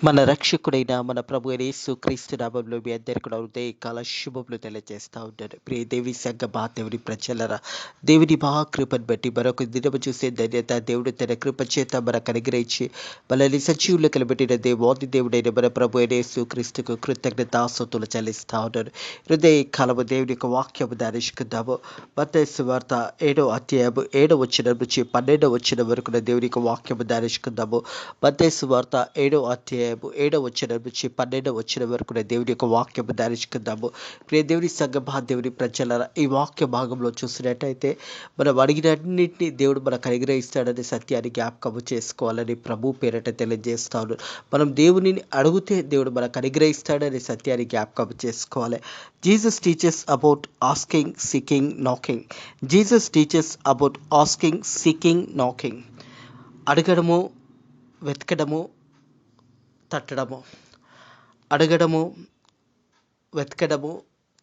మన రక్షకుడైన మన ప్రభు అయిన యేసుక్రీస్తు నామములో మీ అందరికీ కూడా ఉదయకాల శుభములు తెలియజేస్తా ఉంటాను. ప్రియ దేవి సంగమా, దేవుని ప్రజలరా, దేవుని మహాకృపను బట్టి మరొక దినము చూసే ధన్యత దేవుడు తన కృప చేత మనకు అనుగ్రహించి మనల్ని సజీవులు కలబెట్టిన దేవాది దేవుడైన మన ప్రభు అయిన యేసుక్రీస్తుకు కృతజ్ఞతాస్తుతులు చెల్లిస్తా ఉన్నాను. హృదయ కాలము దేవుని యొక్క వాక్యము ధ్యానించుకుందాము. మత్తయి సువార్త 7వ అధ్యాయము 7వ వచనం నుంచి 12వ వచనం వరకు దేవుని యొక్క వాక్యము ధ్యానించుకుందాము. మత్తయి సువార్త 7వ అధ్యాయము 7వ వచనం నుంచి 12వ వచనం వరకు దేవుని యొక్క వాక్యము ధ్యానించుకుందాము. ప్రియ దేవుని సంగమా, దేవుని ప్రజలరా, ఈ వాక్య భాగంలో చూసినట్టయితే మనం అడిగినన్నింటినీ దేవుడు మనకు అనుగ్రహిస్తాడనే సత్యాన్ని జ్ఞాపకము చేసుకోవాలని ప్రభు పేరట తెలియజేస్తాను. మనం దేవుని అడిగితే దేవుడు మనకు అనుగ్రహిస్తాడనే సత్యాన్ని జ్ఞాపకం చేసుకోవాలి. Jesus teaches about asking, seeking, knocking. Jesus teaches about asking, seeking, knocking. అడగడము, వెతకడము, తట్టడము. అడగడము, వెతకడము,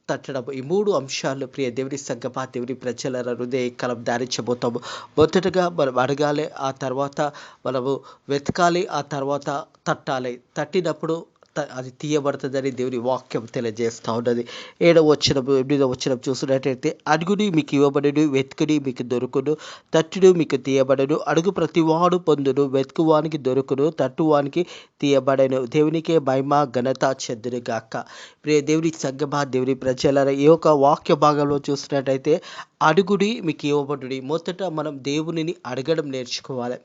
తట్టడము. ఈ 3 అంశాలు ప్రియ దేవుని సంగమా, దేవుని ప్రజల హృదయ కలం ధ్యానించబోతాము. మొదటగా మనం అడగాలి, ఆ తర్వాత మనము వెతకాలి, ఆ తర్వాత తట్టాలి. తట్టినప్పుడు అది తీయబడుతుందని దేవుని వాక్యం తెలియజేస్తూ ఉన్నది. 7వ వచనం 8వ వచనం చూసినట్టయితే, అడుగుడి మీకు ఇవ్వబడును, వెతుకుడి మీకు దొరుకును, తట్టుడు మీకు తీయబడను, అడుగు ప్రతివాడు పొందును, వెతుకువానికి దొరుకును, తట్టువానికి తీయబడను. దేవునికే మహిమ ఘనత చెందును గాక. ప్రియ దేవుని సంగమా, దేవుని ప్రజల ఈ యొక్క వాక్య భాగంలో చూసినట్టయితే, అడుగుడి మీకు ఇవ్వబడుడి. మొదట మనం దేవునిని అడగడం నేర్చుకోవాలి.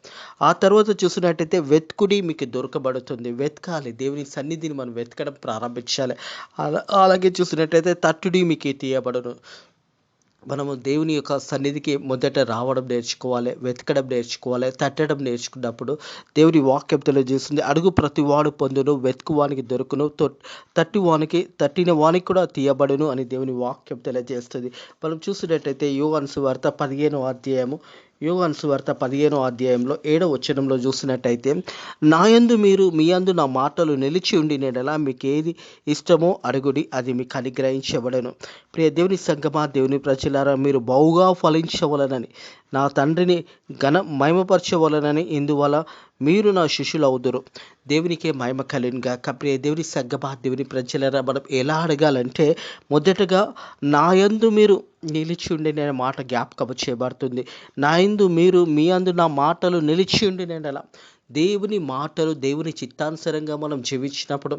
ఆ తర్వాత చూసినట్టయితే వెతుకుడి మీకు దొరకబడుతుంది. వెతకాలి, దేవుని సన్నిధిని మనం వెతకడం ప్రారంభించాలి. అలాగే చూసినట్టయితే తట్టుడి మీకు తీయబడును. మనము దేవుని యొక్క సన్నిధికి మొదట రావడం నేర్చుకోవాలి, వెతకడం నేర్చుకోవాలి. తట్టడం నేర్చుకున్నప్పుడు దేవుని వాక్యం తెలియజేస్తుంది, అడుగు ప్రతి వాడు పొందును, వెతుకువానికి దొరుకును, తట్టిన వానికి కూడా తీయబడును అని దేవుని వాక్యం తెలియజేస్తుంది. మనం చూసినట్టయితే యోహాను సువార్త 15వ అధ్యాయము, యోహాను సువార్త 15వ అధ్యాయంలో 7వ వచనంలో చూసినట్టయితే, నాయందు మీరు మీ యందు నా మాటలు నిలిచి ఉండినెడల మీకు ఏది ఇష్టమో అడుగుడి, అది మీకు అనుగ్రహించబడను. ప్రియ దేవుని సంగమా, దేవుని ప్రజలారా, మీరు బహుగా ఫలించవలనని, నా తండ్రిని మహిమపరచవలనని, ఇందువల్ల మీరు నా శిష్యులు అవుదురు. దేవునికే మహిమ కలుగునుగాక. ప్రియ దేవుని సంగమా, దేవుని ప్రజలారా, మనం ఎలా అడగాలంటే, మొదటగా నా యందు మీరు నిలిచి ఉండి మాట జ్ఞాపకం చేయబడుతుంది. నా యందు మీరు, మీ యందు నా మాటలు నిలిచి ఉండినెడల. దేవుని మాటలు, దేవుని చిత్తానుసారంగా మనం జీవించినప్పుడు,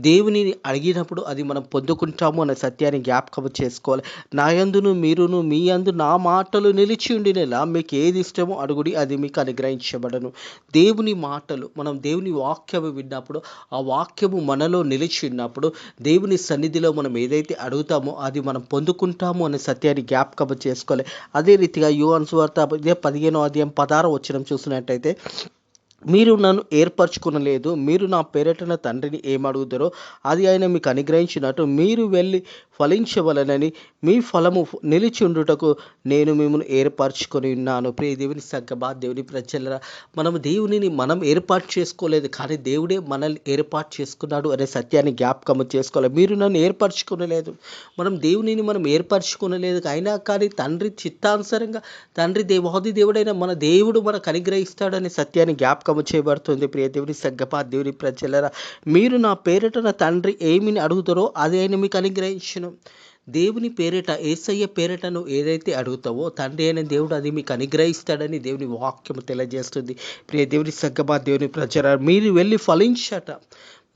దేవుని అడిగినప్పుడు అది మనం పొందుకుంటాము అనే సత్యాన్ని జ్ఞాపకం చేసుకోవాలి. నా యందును మీరును, మీ యందు నా మాటలు నిలిచి ఉండినలా మీకు ఏది ఇష్టమో అడుగుడి, అది మీకు అనుగ్రహించబడను. దేవుని మాటలు, మనం దేవుని వాక్యము విన్నప్పుడు, ఆ వాక్యము మనలో నిలిచి ఉన్నప్పుడు, దేవుని సన్నిధిలో మనం ఏదైతే అడుగుతామో అది మనం పొందుకుంటాము అనే సత్యాన్ని జ్ఞాపకం చేసుకోవాలి. అదే రీతిగా యోహాను సువార్త 15వ అధ్యాయం 16వ వచనం చూసినట్టయితే, మీరు నన్ను ఏర్పరచుకునలేదు, మీరు నా పేరిట నా తండ్రిని ఏమడుగుతారో అది ఆయన మీకు అనుగ్రహించినట్టు మీరు వెళ్ళి ఫలించవలనని, మీ ఫలము నిలిచి ఉండుటకు నేను మిమ్మల్ని ఏర్పరచుకొని ఉన్నాను. ప్రియ దేవుని సంగమా, దేవుని ప్రజలరా, మనము దేవునిని మనం ఏర్పాటు చేసుకోలేదు, కానీ దేవుడే మనల్ని ఏర్పాటు చేసుకున్నాడు అనే సత్యాన్ని జ్ఞాపకం చేసుకోవాలి. మీరు నన్ను ఏర్పరచుకునలేదు, మనం దేవునిని మనం ఏర్పరచుకునలేదు, అయినా కానీ తండ్రి చిత్తానుసారంగా, తండ్రి దేవాది దేవుడైన మన దేవుడు మనకు అనుగ్రహిస్తాడనే సత్యాన్ని జ్ఞాపకం చేయబడుతుంది. ప్రియ దేవుని సంగమా, దేవుని ప్రజలరా, మీరు నా పేరిట నా తండ్రి ఏమిని అడుగుతారో అది ఆయన మీకు అనుగ్రహించును. దేవుని పేరిట, యేసయ్య పేరిట నువ్వు ఏదైతే అడుగుతావో తండ్రి అయిన దేవుడు అది మీకు అనుగ్రహిస్తాడని దేవుని వాక్యం తెలియజేస్తుంది. ప్రియ దేవుని సంగమా, దేవుని ప్రజలరా, మీరు వెళ్ళి ఫలించట.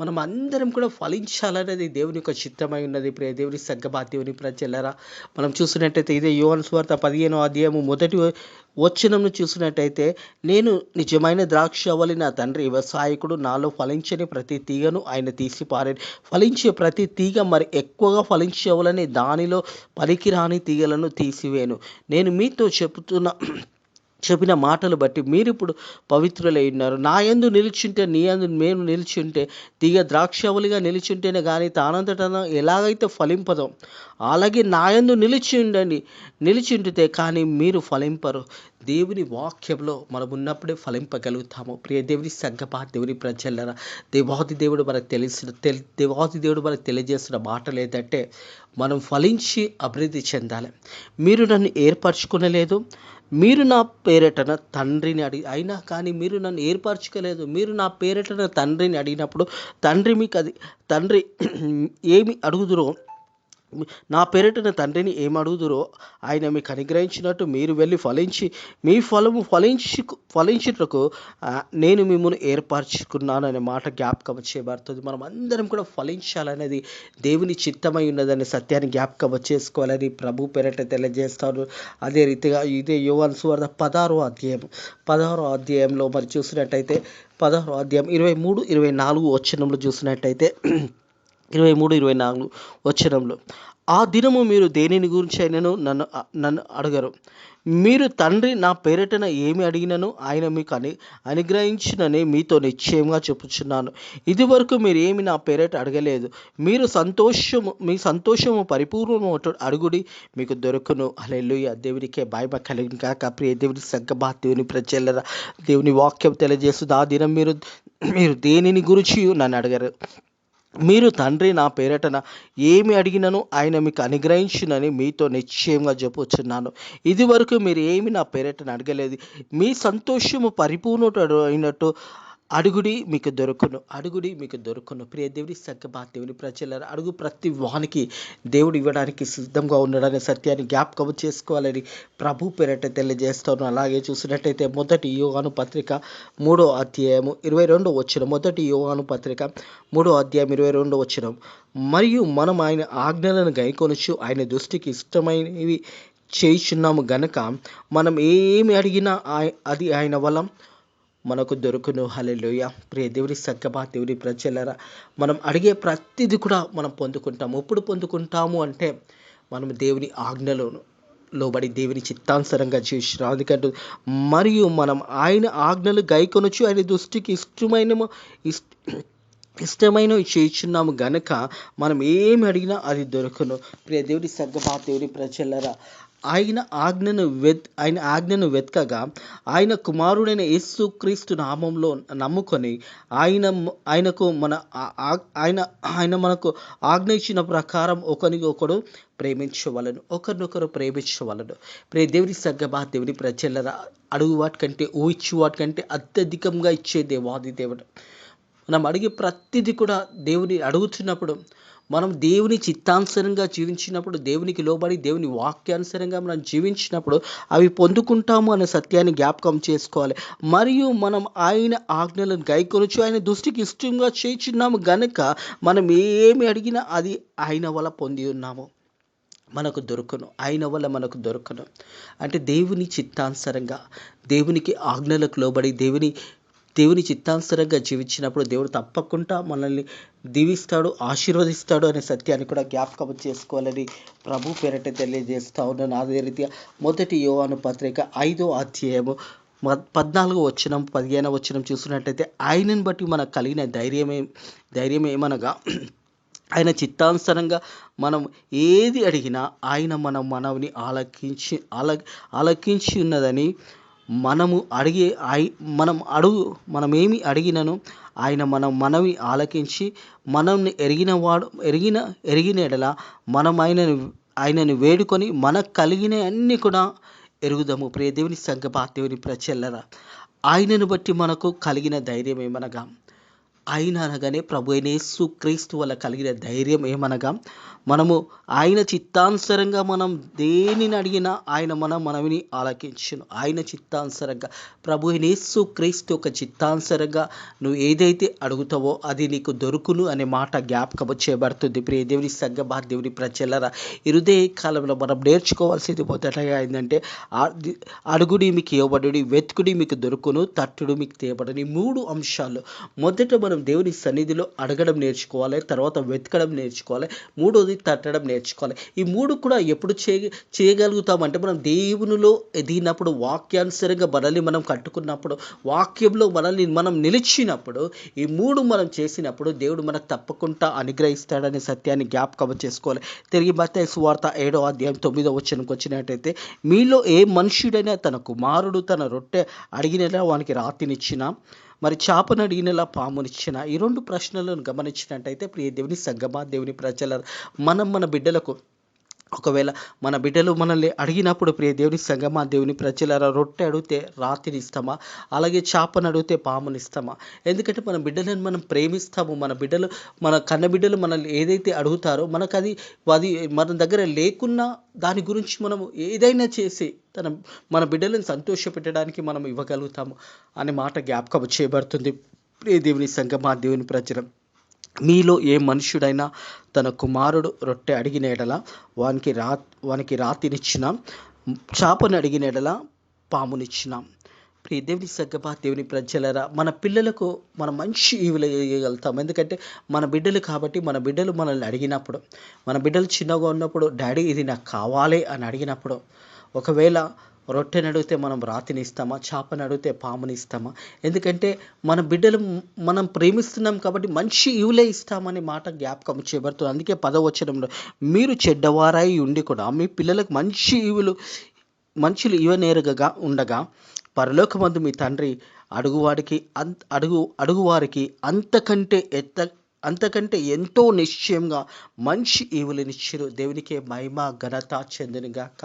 మనం అందరం కూడా ఫలించాలనేది దేవుని యొక్క చిత్తమై ఉన్నది. ప్రియ దేవుని సంగమా, దేవుని ప్రజలరా, మనం చూసినట్టయితే ఇదే యోహాను సువార్త 15వ అధ్యాయము మొదటి వచనంను చూసినట్టయితే, నేను నిజమైన ద్రాక్షవల్లి, నా తండ్రి వ్యవసాయకుడు, నాలో ఫలించని ప్రతి తీగను ఆయన తీసి పారేను. ఫలించే ప్రతి తీగ మరి ఎక్కువగా ఫలించవలని దానిలో పనికిరాని తీగలను తీసివేను. నేను మీతో చెప్పిన మాటలు బట్టి మీరు ఇప్పుడు పవిత్రులై ఉన్నారు. నా యందు నిలిచింటే, నీ యందు మేము నిలిచింటే, తీగ ద్రాక్షవల్లిగా నిలిచింటేనే కానీ తానంతటా ఎలాగైతే ఫలింపదో, అలాగే నా యందు నిలిచింటితే కానీ మీరు ఫలింపరు. దేవుని వాక్యంలో మనం ఉన్నప్పుడే ఫలింపగలుగుతాము. ప్రియ దేవుని సంగమా, దేవుని ప్రజలరా, దేవాది దేవుడు మనకు తెలియజేసిన మాటలు ఏంటంటే, మనం ఫలించి అభివృద్ధి చెందాలి. మీరు నన్ను ఏర్పరచుకునలేదు, మీరు నా పేరటన తండ్రిని అయినా కానీ మీరు నన్ను ఏర్పరచుకోలేదు. మీరు నా పేరటన తండ్రిని అడిగినప్పుడు తండ్రి ఏమి అడుగుదురో, నా పేరిట తండ్రిని ఏమడుగుదురో ఆయన మీకు అనుగ్రహించినట్టు మీరు వెళ్ళి ఫలించి మీ ఫలము ఫలించుటకు నేను మిమ్మల్ని ఏర్పరచుకున్నాను అనే మాట జ్ఞాపకం చేయబడుతుంది. మనం అందరం కూడా ఫలించాలనేది దేవుని చిత్తమై ఉన్నదనే సత్యాన్ని జ్ఞాపకం చేసుకోవాలని ప్రభు పేరిట తెలియజేస్తాను. అదే రీతిగా ఇదే యోహాను సువార్త 16వ అధ్యాయంలో మరి చూసినట్టయితే 16వ అధ్యాయం 23-24 వచనంలో చూసినట్టయితే 23-24 వచనంలో, ఆ దినము మీరు దేనిని గురించి అయినను నన్ను అడగరు. మీరు తండ్రి నా పేరిటన ఏమి అడిగినను ఆయన మీకు అనుగ్రహించునని మీతో నిశ్చయంగా చెప్పుచున్నాను. ఇదివరకు మీరు ఏమి నా పేరిట అడగలేదు. మీ సంతోషము పరిపూర్ణము అడుగుడి మీకు దొరుకును. హల్లెలూయా. దేవునికే మహిమ కలుగును గాక. ప్రియ దేవుని సంగమా, దేవుని ప్రజలారా, దేవుని వాక్యం తెలియజేస్తుంది. ఆ దినం మీరు దేనిని గురించి నన్ను అడగరు. మీరు తండ్రి నా పేరటన ఏమి అడిగినను ఆయన మీకు అనుగ్రహించునని మీతో నిశ్చయంగా చెప్పుచున్నాను. ఇది వరకు మీరు ఏమి నా పేరటన అడగలేదు. మీ సంతోషము పరిపూర్ణమైనట్టు అడుగుడి మీకు దొరుకును. ప్రియ దేవుని సంగమా, దేవుని ప్రజలారా, అడుగు ప్రతి వానికి దేవుడు ఇవ్వడానికి సిద్ధంగా ఉన్నాడనే సత్యాన్ని జ్ఞాపకం చేసుకోవాలని ప్రభు పేరట తెలియజేస్తాను. అలాగే చూసినట్టయితే మొదటి యోహాను పత్రిక 3వ అధ్యాయము 22వ వచనం. మొదటి యోహాను పత్రిక 3వ అధ్యాయం 22వ వచనం. మరియు మనం ఆయన ఆజ్ఞలను గైకొనుచు ఆయన దృష్టికి ఇష్టమైనవి చేయుచున్నాము గనక మనం ఏమి అడిగినా అది ఆయన వల్ల మనకు దొరుకును. హల్లెలూయా. ప్రియ దేవుని సంగమా, దేవుని ప్రజలారా, మనం అడిగే ప్రతిదీ కూడా మనం పొందుకుంటాము. ఎప్పుడు పొందుకుంటాము అంటే మనం దేవుని ఆజ్ఞలను లోబడి దేవుని చిత్తానుసారంగా జీవించడం. అందుకంటే మరియు మనం ఆయన ఆజ్ఞలు గైకొనొచ్చు ఆయన దృష్టికి ఇష్టమైనవి చేయుచున్నాము గనక మనం ఏమి అడిగినా అది దొరుకును. ప్రియ దేవుని సంగమా, దేవుని ప్రజలారా, ఆయన ఆజ్ఞను వెతకగా ఆయన కుమారుడైన యేసుక్రీస్తు నామంలో నమ్ముకొని ఆయన మనకు ఆజ్ఞ ఇచ్చిన ప్రకారం ఒకరినొకరు ప్రేమించవలను. ప్రియ దేవుని సంగమా, దేవుని ప్రజలారా, అడుగు వాటికంటే ఊహించు వాటికంటే అత్యధికంగా ఇచ్చే దేవాది దేవుడు. మనం అడిగే ప్రతిదీ కూడా దేవుని అడుగుతున్నప్పుడు, మనం దేవుని చిత్తానుసారంగా జీవించినప్పుడు, దేవునికి లోబడి దేవుని వాక్యానుసారంగా మనం జీవించినప్పుడు అవి పొందుకుంటాము అనే సత్యాన్ని జ్ఞాపకం చేసుకోవాలి. మరియు మనం ఆయన ఆజ్ఞలను గైకొనుచు ఆయన దృష్టికి ఇష్టంగా చేయుచున్నాము గనక మనం ఏమి అడిగినా అది ఆయన వల్ల పొంది ఉన్నాము, మనకు దొరుకును. ఆయన వల్ల మనకు దొరుకును అంటే దేవుని చిత్తానుసారంగా, దేవునికి ఆజ్ఞలకు లోబడి దేవుని చిత్తానుసారంగా జీవించినప్పుడు దేవుడు తప్పకుండా మనల్ని దీవిస్తాడు, ఆశీర్వదిస్తాడు అనే సత్యాన్ని కూడా జ్ఞాపకం చేసుకోవాలని ప్రభు పేరట తెలియజేస్తా ఉన్నాను. అదే రీతిగా మొదటి యోహాను పత్రిక 5వ అధ్యాయము 14వ వచనం 15వ వచనం చూసినట్టయితే, ఆయనను బట్టి మనకు కలిగిన ధైర్యం ఏమనగా ఆయన చిత్తానుసారంగా మనం ఏది అడిగినా ఆయన మన మనవిని ఆలకించి ఉన్నదని మనం ఏమి అడిగినను ఆయన మన మనవి ఆలకించి మనల్ని ఎరిగిన ఎడల మనం ఆయనను వేడుకొని మనకు కలిగిన అన్ని కూడా ఎరుగుదాము. ప్రియ దేవుని సంగమా, దేవుని ప్రజలారా, ఆయనను బట్టి మనకు కలిగిన ధైర్యం ఏమనగా, ఆయన అనగానే ప్రభు అయిన యేసుక్రీస్తు వల్ల కలిగిన ధైర్యం ఏమనగా, మనము ఆయన చిత్తానుసారంగా మనం దేనిని అడిగినా ఆయన మనవిని ఆలకించును. ఆయన చిత్తానుసారంగా ప్రభు అయిన యేసుక్రీస్తు యొక్క చిత్తానుసారంగా నువ్వు ఏదైతే అడుగుతావో అది నీకు దొరుకును అనే మాట జ్ఞాపకం చేయబడుతుంది. ప్రియ దేవుని సంగమా, దేవుని ప్రజలారా, ఈ కాలంలో మనం నేర్చుకోవాల్సింది మొదటగా ఏంటంటే, అడుగుడి మీకు ఇవ్వబడుడి, వెతుకుడి మీకు దొరుకును, తట్టుడు మీకు తేబడును. ఈ 3 అంశాలు. మొదట మనం దేవుని సన్నిధిలో అడగడం నేర్చుకోవాలి, తర్వాత వెతకడం నేర్చుకోవాలి, మూడోది తట్టడం నేర్చుకోవాలి. ఈ 3 కూడా ఎప్పుడు చేయగలుగుతామంటే మనం దేవునిలో ఎదిగినప్పుడు, వాక్యానుసారంగా మనల్ని మనం కట్టుకున్నప్పుడు, వాక్యంలో మనల్ని మనం నిలిచినప్పుడు, ఈ 3 మనం చేసినప్పుడు దేవుడు మనకు తప్పకుండా అనుగ్రహిస్తాడనే సత్యాన్ని జ్ఞాపకం చేసుకోవాలి. తిరిగి మత్తయి సువార్త 7వ అధ్యాయం 9వ వచనంకి వచ్చినట్టయితే, మీలో ఏ మనుష్యుడైనా తన కుమారుడు తన రొట్టె అడిగినలా వానికి రాతినిచ్చినా, మరి చేపను అడిగినలా పామునిచ్చిన. ఈ 2 ప్రశ్నలను గమనించినట్టయితే ప్రియ దేవుని సంగమా, దేవుని ప్రజల మనం మన బిడ్డలకు ఒకవేళ మన బిడ్డలు మనల్ని అడిగినప్పుడు ప్రియ దేవుని సంగమా, దేవుని ప్రజలారా, రొట్టె అడిగితే రాతిని ఇస్తామా? అలాగే చేపను అడిగితే పాముని ఇస్తామా? ఎందుకంటే మన బిడ్డలను మనం ప్రేమిస్తాము. మన బిడ్డలు, మన కన్న బిడ్డలు మనల్ని ఏదైతే అడుగుతారో మనకు అది అది మన దగ్గర లేకున్నా దాని గురించి మనము ఏదైనా చేసి మన బిడ్డలను సంతోషపెట్టడానికి మనం ఇవ్వగలుగుతాము అనే మాట జ్ఞాపకం చేయబడుతుంది. ప్రియ దేవుని సంగమా, దేవుని ప్రజలు, మీలో ఏ మనుష్యుడైనా తన కుమారుడు రొట్టె అడిగిన ఎడల వానికి రాతినిచ్చిన, చేపను అడిగిన ఎడల పామునిచ్చిన. ప్రియ దేవుని సగ్గమా, దేవుని ప్రజలరా, మన పిల్లలకు మనం మంచి ఈవులు వేయగలుగుతాం. ఎందుకంటే మన బిడ్డలు కాబట్టి, మన బిడ్డలు మనల్ని అడిగినప్పుడు, మన బిడ్డలు చిన్నగా ఉన్నప్పుడు డాడీ ఇది నాకు కావాలి అని అడిగినప్పుడు, ఒకవేళ రొట్టెని అడిగితే మనం రాతిని ఇస్తామా? చేపని అడిగితే పాముని ఇస్తామా? ఎందుకంటే మన బిడ్డలు మనం ప్రేమిస్తున్నాం కాబట్టి మంచి ఈవులే ఇస్తామని మాట జ్ఞాపకం చేయబడుతుంది. అందుకే 10వ వచనంలో, మీరు చెడ్డవారై ఉండి కూడా మీ పిల్లలకు మంచులు ఇవ్వనేరుగా ఉండగా పరలోకమందు మీ తండ్రి అడుగువారికి అంతకంటే ఎంతో నిశ్చయంగా మంచి ఈవులనిచ్చిరు. దేవునికే మహిమ ఘనత చెందునుగాక.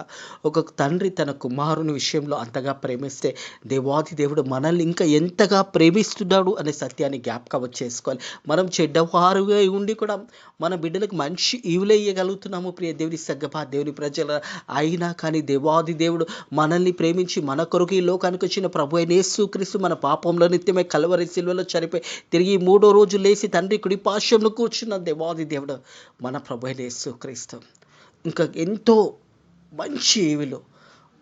ఒక తండ్రి తన కుమారుని విషయంలో అంతగా ప్రేమిస్తే దేవాది దేవుడు మనల్ని ఇంకా ఎంతగా ప్రేమిస్తున్నాడు అనే సత్యాన్ని జ్ఞాపకం చేసుకోవాలి. మనం చెడ్డవారుగా ఉండి కూడా మన బిడ్డలకు మంచి ఈవులే ఇవ్వగలుగుతున్నాము. ప్రియ దేవుని సగ్గమా, దేవుని ప్రజల, అయినా కానీ దేవాది దేవుడు మనల్ని ప్రేమించి మన కొరకు ఈ లోకానికి వచ్చిన ప్రభు అయిన యేసుక్రీస్తు మన పాపంలో నిత్యమే కల్వరి శిలువలో చనిపోయి తిరిగి 3వ రోజు లేచి తండ్రి కుడి పార్శ్వంలో కూర్చున్న దేవాది దేవుడు మన ప్రభు అయిన యేసుక్రీస్తు ఇంకా ఎంతో మంచి ఈవులు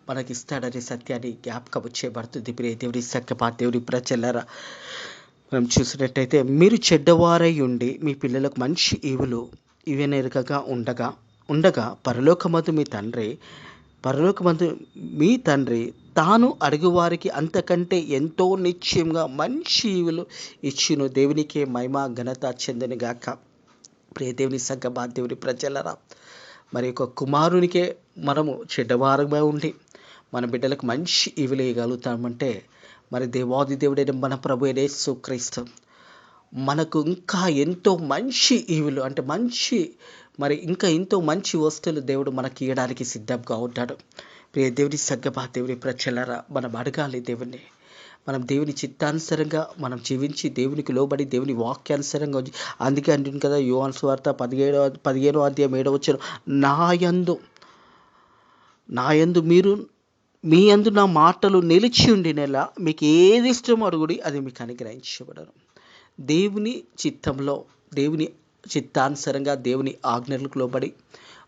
మనకిస్తాడనే సత్యాన్ని జ్ఞాపకం చేయబడుతుంది. ప్రియ దేవుని సగ్గమా, దేవుని ప్రజలారా, మనం చూసినట్టయితే, మీరు చెడ్డవారై ఉండి మీ పిల్లలకు మంచి ఈవులు ఇవ్వనెరుగగా ఉండగా పరలోకమందు మీ తండ్రి తాను అడుగువారికి అంతకంటే ఎంతో నిశ్చయంగా మంచి ఈవులు ఇచ్చును. దేవునికే మహిమ ఘనత చెందునుగాక. ప్రియ దేవుని సగ్గమా, దేవుని ప్రజలరా, మరి ఒక కుమారునికే మనము చెడ్డవారమై ఉండి మన బిడ్డలకు మంచి ఈవులు ఇవ్వగలుగుతామంటే, మరి దేవాది దేవుడైన మన ప్రభు అయిన యేసుక్రీస్తు మనకు ఇంకా ఎంతో మంచి ఈవులు, అంటే ఇంకా ఎంతో మంచి వస్తువులు దేవుడు మనకి ఇవ్వడానికి సిద్ధంగా ఉంటాడు. ప్రియ దేవుని సగ్గమా, దేవుని ప్రజలారా, మనం అడగాలి దేవుణ్ణి. మనం దేవుని చిత్తానుసారంగా మనం జీవించి దేవునికి లోబడి దేవుని వాక్యానుసారంగా అందుకే అంటుంది కదా, యోహాను సువార్త 15వ అధ్యాయం 7వ వచనం, నాయందు మీ యందు నా మాటలు నిలిచి ఉండినలా మీకు ఏది ఇష్టమో అడుగుడి, అది మీకు అనుగ్రహించబడను. దేవుని చిత్తానుసారంగా దేవుని ఆజ్ఞలకు లోబడి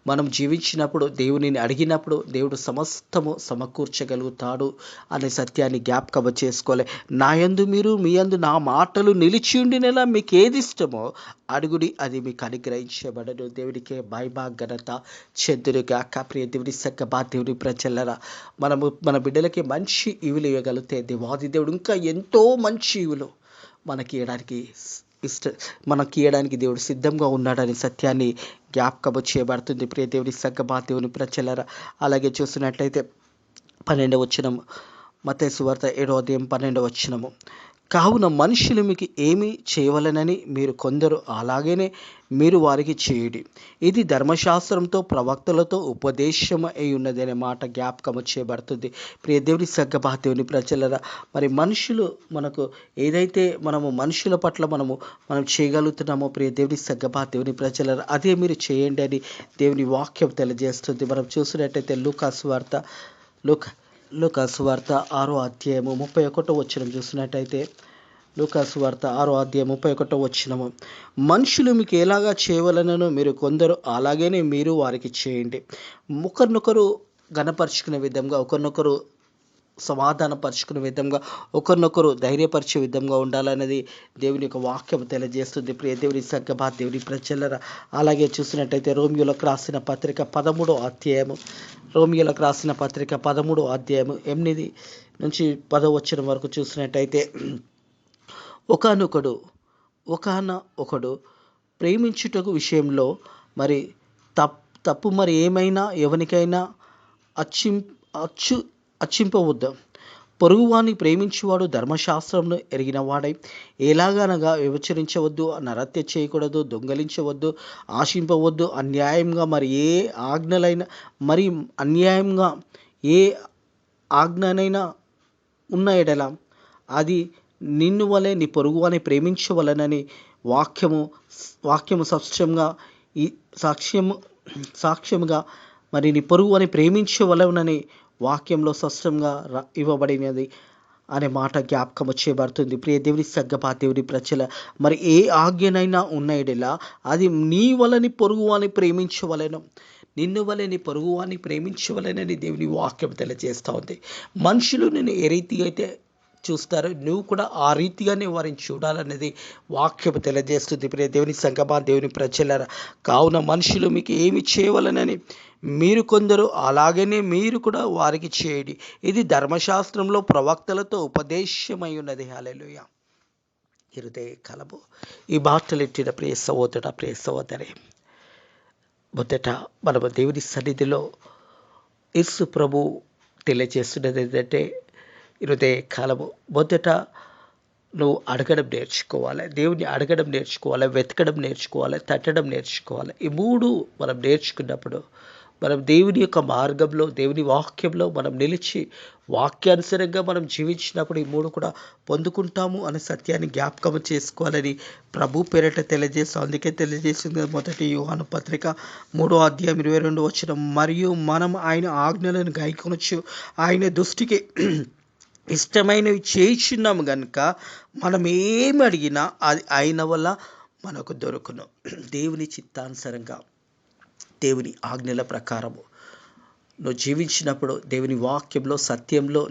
మనం జీవించినప్పుడు, దేవునిని అడిగినప్పుడు దేవుడు సమస్తము సమకూర్చగలుగుతాడు అనే సత్యాన్ని జ్ఞాపకం చేసుకోవాలి. మీ యందు నా మాటలు నిలిచి ఉండినలా మీకు ఏది ఇష్టమో అడుగుడి, అది మీకు అనుగ్రహించబడను. దేవుడికే మహిమ ఘనత చెందునుగాక. ప్రియ దేవుని సగ్గమా, దేవుని ప్రజలరా, మన బిడ్డలకి మంచి ఈవులు ఇవ్వగలిగితే దేవాది దేవుడు ఇంకా ఎంతో మంచి ఈవులు మనకి ఇవ్వడానికి దేవుడు సిద్ధంగా ఉన్నాడని సత్యాన్ని జ్ఞాపకం చేయబడుతుంది. ప్రియ దేవుని సగ్గమా, దేవుని ప్రజలరా, అలాగే చూసినట్లయితే 12వ వచనం, మత్తయి సువార్త 7వ అధ్యాయం 12వ వచనము, కావున మనుషులు మీకు ఏమి చేయవలెనని మీరు కొందరు అలాగనే మీరు వారికి చేయుడి, ఇది ధర్మశాస్త్రంతో ప్రవక్తలతో ఉపదేశం అయి ఉన్నది అనే మాట జ్ఞాపకం చేయబడుతుంది. ప్రియ దేవుని సగ్గమా, దేవుని ప్రజలరా, మరి మనకు ఏదైతే మనుషుల పట్ల మనం చేయగలుగుతున్నామో ప్రియ దేవుని సగ్గమా, దేవుని ప్రజలరా, అదే మీరు చేయండి అని దేవుని వాక్యం తెలియజేస్తుంది. మనం చూసినట్టయితే లూకాసు వార్త 6వ అధ్యాయము 31వ వచనం చూసినట్టయితే, లూకాసు వార్త 6వ అధ్యాయం 31వ వచనము, మనుషులు మీకు ఎలాగా చేయవలనో మీరు కొందరు అలాగనే మీరు వారికి చేయండి. ఒకరినొకరు ఘనపరుచుకునే విధంగా, ఒకరినొకరు సమాధానపరుచుకునే విధంగా, ఒకరినొకరు ధైర్యపరిచే విధంగా ఉండాలన్నది దేవుని యొక్క వాక్యం తెలియజేస్తుంది. ప్రియ దేవుని సగ్గమా, దేవుని ప్రజలరా, అలాగే చూసినట్టయితే రోమియోలకు రాసిన పత్రిక 13వ అధ్యాయము 8 నుంచి 10వ వచనం వరకు చూసినట్టయితే, ఒకనొకడు ప్రేమించుటకు విషయంలో మరి తప్పు మరి ఏమైనా ఎవనికైనా అచ్చింపవద్దు. పొరుగువాని ప్రేమించువాడు ధర్మశాస్త్రంను ఎరిగిన వాడై ఎలాగనగా వ్యభిచరించవద్దు, నరహత్య చేయకూడదు, దొంగలించవద్దు, ఆశింపవద్దు, అన్యాయంగా ఏ ఆజ్ఞనైనా ఉన్న ఎడల అది నిన్ను వలె నీ పొరుగువాని ప్రేమించవలనని వాక్యము సాక్ష్యముగా మరి నీ పొరుగువాని ప్రేమించవలనని వాక్యంలో స్పష్టంగా ఇవ్వబడినది అనే మాట జ్ఞాపకం చేయబడుతుంది. ప్రియ దేవుని సంగమా, దేవుని ప్రజల, మరి ఏ ఆజ్ఞనైనా ఉన్న ఎడల అది నీ వలని పొరుగువాని ప్రేమించవలెను, నిన్ను వలె నీ పొరుగువాని ప్రేమించవలెనని దేవుని వాక్యం తెలియజేస్తూ ఉంది. మనుషులు నిన్ను ఏ రీతిగా అయితే చూస్తారు, నువ్వు కూడా ఆ రీతిగానే వారిని చూడాలనేది వాక్యం తెలియజేస్తుంది. ప్రియ దేవుని సంగమా, దేవుని ప్రజలరా, కావున మనుషులు మీకు ఏమి చేయవలనని మీరు కొందరు, అలాగనే మీరు కూడా వారికి చేయండి. ఇది ధర్మశాస్త్రంలో ప్రవక్తలతో ఉపదేశమై ఉన్నది. హల్లెలూయా. హృదయ కలము ఈ మాటలు ఎట్టిన ప్రియ సహోదరుడా, ప్రియ సహోదరి, మొదట మనము దేవుని సన్నిధిలో యేసు ప్రభు తెలియజేస్తున్నది ఏంటంటే, హృదయ కాలము మొదట నువ్వు అడగడం నేర్చుకోవాలి, దేవుని అడగడం నేర్చుకోవాలి, వెతకడం నేర్చుకోవాలి, తట్టడం నేర్చుకోవాలి. ఈ మూడు మనం నేర్చుకున్నప్పుడు మనం దేవుని యొక్క మార్గంలో, దేవుని వాక్యంలో మనం నిలిచి వాక్యానుసారంగా మనం జీవించినప్పుడు ఈ మూడు కూడా పొందుకుంటాము అనే సత్యాన్ని జ్ఞాపకం చేసుకోవాలని ప్రభు పేరట తెలియజేస్తాం. అందుకే తెలియజేసింది మొదటి యోహాను పత్రిక 3:22 మరియు మనం ఆయన ఆజ్ఞలను గైకొనొచ్చు, ఆయన దృష్టికి ఇష్టమైనవి చేయించున్నాము కనుక మనం ఏమి అడిగినా అది ఆయన వల్ల మనకు దొరుకును. దేవుని చిత్తానుసారంగా, దేవుని ఆజ్ఞల ప్రకారము నువ్వు జీవించినప్పుడు, దేవుని వాక్యంలో, సత్యంలో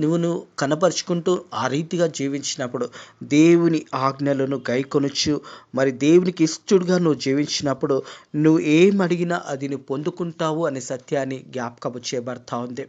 నువ్వు కనపరుచుకుంటూ ఆ రీతిగా జీవించినప్పుడు దేవుని ఆజ్ఞలను గైకొనొచ్చు. మరి దేవునికి ఇష్టడుగా నువ్వు జీవించినప్పుడు నువ్వు ఏం అడిగినా అది నువ్వు పొందుకుంటావు అనే సత్యాన్ని జ్ఞాపకం చేయబడతా ఉంది.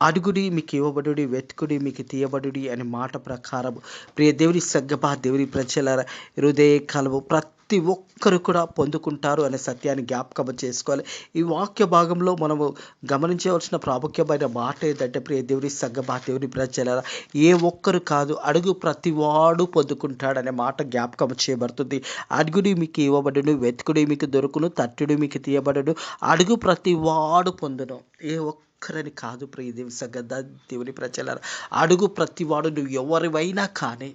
అడుగుడి మీకు ఇవ్వబడుడి, వెతుకుడి మీకు తీయబడుడి అనే మాట ప్రకారం ప్రియ దేవుని సంగమా, దేవుని ప్రజల హృదయ కలవు ప్రతి ఒక్కరు కూడా పొందుకుంటారు అనే సత్యాన్ని జ్ఞాపకం చేసుకోవాలి. ఈ వాక్య భాగంలో మనము గమనించవలసిన ప్రాముఖ్యమైన మాట ఏంటంటే, ప్రియ దేవుని సంగమా, దేవుని ప్రజలారా, ఏ ఒక్కరు కాదు, అడుగు ప్రతి వాడు పొందుకుంటాడనే మాట జ్ఞాపకం చేయబడుతుంది. అడుగుడి మీకు ఇవ్వబడును, వెతుకుడి మీకు దొరుకును, తట్టుడు మీకు తీయబడును, అడుగు ప్రతి వాడు పొందును. ఏ ఒక్కరని కాదు ప్రియ దేవుని సంగమా, దేవుని ప్రజలారా, అడుగు ప్రతి వాడు, నువ్వు ఎవరివైనా కానీ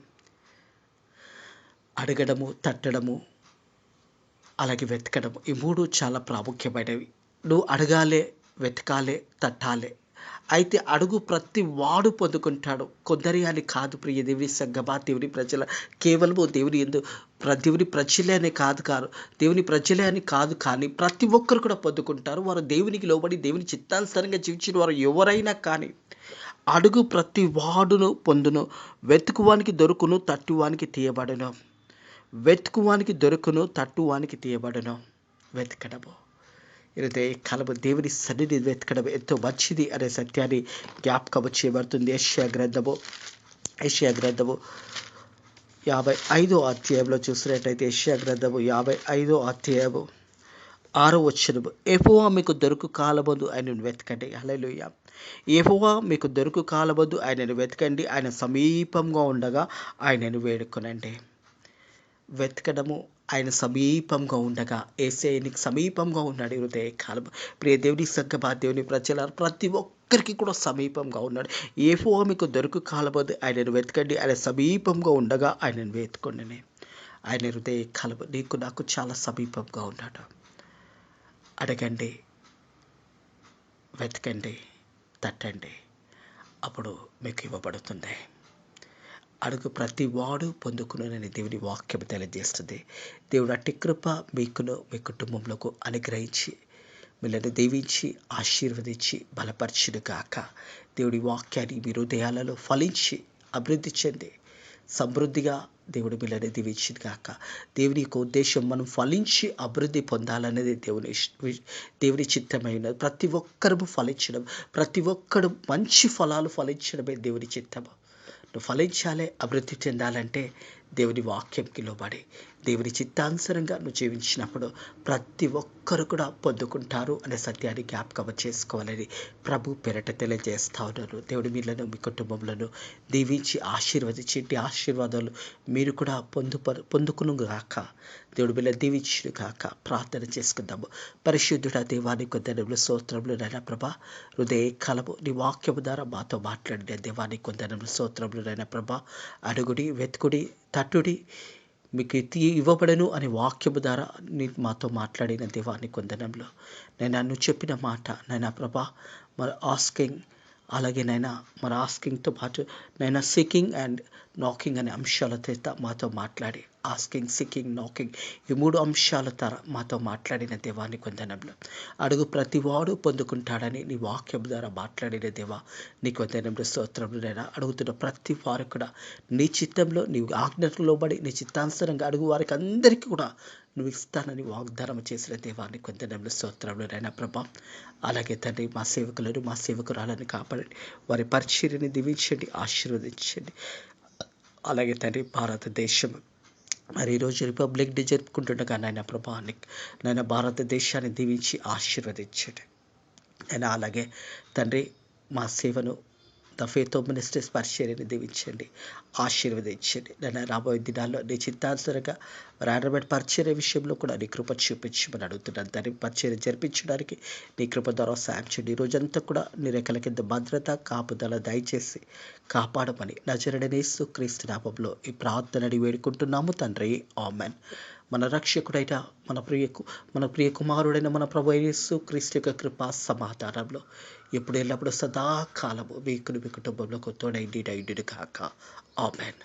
అడగడము, తట్టడము, అలాగే వెతకడము, ఈ మూడు చాలా ప్రాముఖ్యమైనవి. నువ్వు అడగాలే, వెతకాలే, తట్టాలే. అయితే అడుగు ప్రతి వాడు పొందుకుంటాడు, కొందరి అని కాదు ప్రియ దేవుని సంగమా, దేవుని ప్రజల, కేవలము దేవుని ప్రజలే అని కాదు దేవుని ప్రజలే అని కాదు, కానీ ప్రతి ఒక్కరు కూడా పొందుకుంటారు. వారు దేవునికి లోబడి దేవుని చిత్తానుసారంగా జీవించిన వారు ఎవరైనా కానీ అడుగు ప్రతి వాడును పొందును, వెతుకువానికి దొరుకును, తట్టువానికి తీయబడును. వెతుకువానికి దొరుకును, తట్టువానికి తీయబడును. వెతకడము, హృదయ కలము, దేవుని సన్నిధి వెతకడం ఎంతో మంచిది అనే సత్యాన్ని జ్ఞాపకం చేయబడుతుంది. యెషయా గ్రంథము 55వ అధ్యాయంలో చూసినట్టయితే, యెషయా గ్రంథము 55వ అధ్యాయము 6వ వచనము, యెహోవా మీకు దొరుకు కాలమందు ఆయనను వెతకండి. హల్లెలూయా. యెహోవా మీకు దొరుకు కాలమందు ఆయనను వెతకండి, ఆయన సమీపంగా ఉండగా ఆయనను వేడుకొనండి. వెతకడము, ఆయన సమీపంగా ఉండగా, యేసయ్యనికి సమీపంగా ఉన్నాడు. హృదయ కాలం ప్రియ దేవుని సంగమా, దేవుని ప్రజల, ప్రతి ఒక్కరికి కూడా సమీపంగా ఉన్నాడు. యెహోవా మీకు దొరుకు కాలమందు ఆయనను వెతకండి, ఆయన సమీపంగా ఉండగా ఆయనను వేడుకొనండి. ఆయన హృదయ కాలం నీకు నాకు చాలా సమీపంగా ఉన్నాడు. అడగండి, వెతకండి, తట్టండి, అప్పుడు మీకు ఇవ్వబడుతుంది. అడుగు ప్రతి వాడు పొందుకునని దేవుని వాక్యం తెలియజేస్తుంది. దేవుడు అట్టి కృప మీకును మీ కుటుంబంలోకి అనుగ్రహించి మిమ్మల్ని దీవించి ఆశీర్వదించి బలపరచును గాక. దేవుడి వాక్యాన్ని మీ హృదయాలలో ఫలించి అభివృద్ధి చెంది సమృద్ధిగా దేవుడు మిమ్మల్ని దీవించును గాక. దేవుని యొక్క ఉద్దేశం మనం ఫలించి అభివృద్ధి పొందాలనేది దేవుని చిత్తమై ఉన్నది. ప్రతి ఒక్కరు ఫలించడం, ప్రతి ఒక్కరు మంచి ఫలాలు ఫలించడమే దేవుని చిత్తము. నువ్వు ఫలించాలి, అభివృద్ధి చెందాలంటే దేవుని వాక్యంకి లోబడి దేవుని చిత్తానుసారంగా నువ్వు జీవించినప్పుడు ప్రతి ఒక్కరు కూడా పొందుకుంటారు అనే సత్యాన్ని జ్ఞాపకం చేసుకోవాలని ప్రభు పేరట తెలియజేస్తా ఉన్నారు. దేవుడి మీలను మీ కుటుంబంలో దీవించి ఆశీర్వదించి ఆశీర్వాదాలు మీరు కూడా పొందుకును గాక. దేవుడి మీద దీవించును గాక. ప్రార్థన చేసుకుందాము. పరిశుద్ధుడ దేవానికి కొందరంలో స్తోత్రములు నైనా ప్రభా. హృదయ కాలము నీ వాక్యము ద్వారా మాతో మాట్లాడిన దేవానికి కొందరంలో స్తోత్రములు నైనా ప్రభా. అడుగుడి, వెతుకుడి, తట్టుడి, మీకు ఇవ్వబడను అనే వాక్యము ద్వారా మాతో మాట్లాడిన దేవాన్ని కొందనంలో నేను నువ్వు చెప్పిన మాట నైనా ప్రభా, మరి ఆస్కింగ్, అలాగే నైనా మరి ఆస్కింగ్తో పాటు నైనా సీకింగ్ అండ్ నాకింగ్ అనే అంశాలతో మాతో మాట్లాడి, ఆస్కింగ్, సీకింగ్, నాకింగ్ ఈ 3 అంశాల ద్వారా మాతో మాట్లాడిన దేవాన్ని కొందనంలో అడుగు ప్రతివాడు పొందుకుంటాడని నీ వాక్యం ద్వారా మాట్లాడిన దేవా నీ కొందనంలో స్తోత్రములు నైనా. అడుగుతున్న ప్రతి వారు కూడా నీ చిత్తంలో నీ ఆజ్ఞకు లోబడి నీ చిత్తానుసారంగా అడుగు వారికి అందరికీ కూడా నువ్వు ఇస్తానని వాగ్దానం చేసిన దేవాన్ని కొందనంలో స్తోత్రములు నైనా ప్రభా. అలాగే తండ్రి మా సేవకులను మా సేవకురాలను కాపాడండి, వారి పరిచర్యని దీవించండి, ఆశీర్వదించండి. అలాగే తండ్రి భారతదేశం మరి ఈరోజు రిపబ్లిక్ డే జరుపుకుంటుండగా నాయన ప్రభా నాయన భారతదేశాన్ని దీవించి ఆశీర్వదించండి. నేను అలాగే తండ్రి మా సేవను ద ఫేత్ ఆఫ్ మినిస్ట్రీస్ పరిచర్యని దీవించండి, ఆశీర్వదించండి. నేను రాబోయే దినాల్లో నీ చిత్తానుసారంగా మరి ఆండ్రబెట్ పరిచర్య విషయంలో కూడా నీ కృప చూపించమని అడుగుతున్నాను. దాన్ని పరిచర్య జరిపించడానికి నీ కృప ద్వారా సాయం చేయండి. ఈ రోజంతా కూడా నీ రెక్కల కింద భద్రత కాపుదల దయచేసి కాపాడమని నజరుడైన యేసుక్రీస్తు నామములో ఈ ప్రార్థనని వేడుకుంటున్నాము తండ్రి. ఆమెన్. మన రక్షకుడైన మన ప్రియ కుమారుడైన మన ప్రభు యేసుక్రీస్తు యొక్క కృపా సమాధానంలో ఎప్పుడు ఎల్లప్పుడూ సదాకాలము మీకు మీ కుటుంబంలో తోడైండి కాక. ఆమెన్.